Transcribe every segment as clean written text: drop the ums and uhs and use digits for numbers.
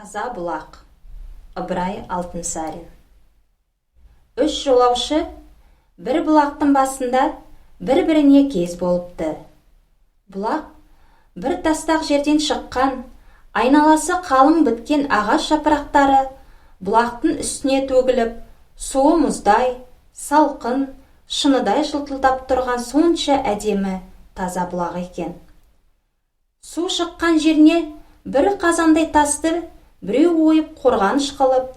Таза бұлақ. Ыбырай Алтынсарин. Үш жолаушы бір бұлақтың басында бір-біріне кез болыпты. Бұлақ бір тастақ жерден шыққан, айналасы қалың біткен ағаш жапырақтары бұлақтың үстіне төгіліп, суы мұздай, салқын, шыныдай жылтылдап тұрған сонша әдемі таза бұлақ екен. Су шыққан жеріне бір қазандай тасты біреу ойып қорғаныш қылып,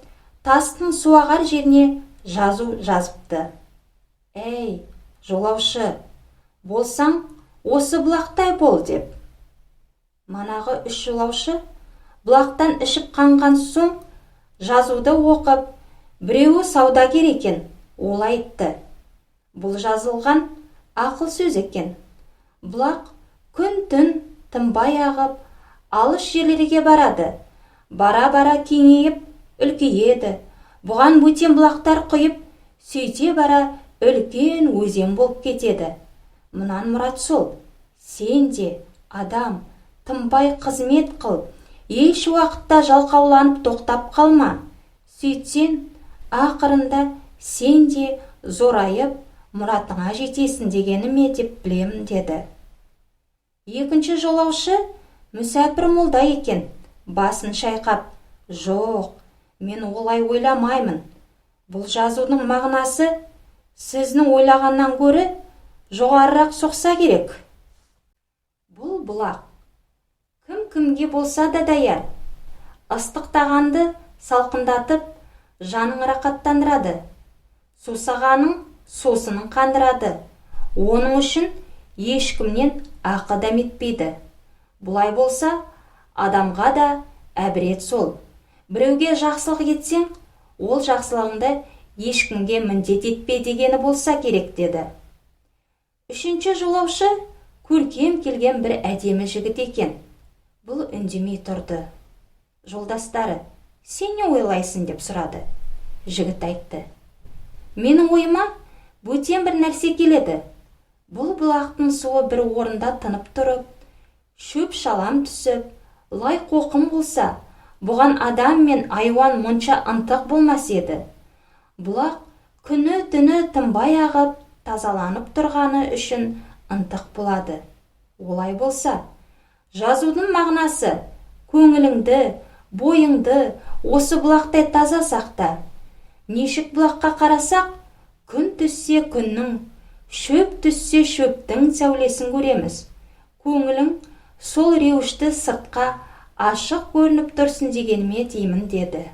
тастың суағар жеріне жазу жазыпты. «Әй, жолаушы, болсаң, осы бұлақтай бол» деп. Манағы үш жолаушы бұлақтан ішіп қанған соң жазуды оқып, біреуі саудагер екен, ол айтты. Бұл жазылған ақыл сөз екен. Бұлақ күн-түн тынбай ағып, алыс жерлерге барады. Бара-бара кеңейіп, үлкейеді. Бұған бөтен бұлақтар құйып, сөйте бара үлкен өзен болып кетеді. Мұнан мұрат сол. Сен де, адам, тынбай қызмет қыл. Еш уақытта жалқауланып тоқтап қалма. Сөйтсен, ақырында сен де зорайып, мұратыңа жетесің дегені ме деп білемін деді. Екінші жолаушы мүсәпір молда екен. Басын шайқап, «Жоқ, мен олай ойламаймын. Бұл жазудың мағынасы сіздің ойлағаннан гөрі жоғарырақ соқса керек. Бұл бұлақ кім-кімге болса да даяр. Ыстық тағанды салқындатып, жаның рақаттандырады. Сусағаның сусының қандырады. Оның үшін ешкімнен ақы дәметпейді. Бұлай болса, адамға да әбірет сол. Біреуге жақсылық етсең, ол жақсылығыңды ешкімге міндет етпе дегені болса керек деді. Үшінші жолаушы көркем келген бір әдемі жігіт екен. Бұл үндемей тұрды. «Жолдастары, сен не ойлайсың?» деп сұрады. Жігіт айтты. «Менің ойыма бөтен бір нәрсе келеді. Бұл бұлақтың суы бір орында тынып тұрып, шөп шалам түсіп, лай қоқым болса, бұған адам мен айуан мұнша ынтық болмас еді. Бұлақ күні-түні тынбай ағып, тазаланып тұрғаны үшін ынтық болады. Олай болса, жазудың мағынасы көңіліңді, бойыңды осы бұлақтай таза сақта. Нешік бұлаққа қарасақ, күн түссе күннің, шөп түссе шөптің сәулесін көреміз. Көңілің сол реуішті сыртқа ашық көрініп тұрсын дегеніме деймін деді.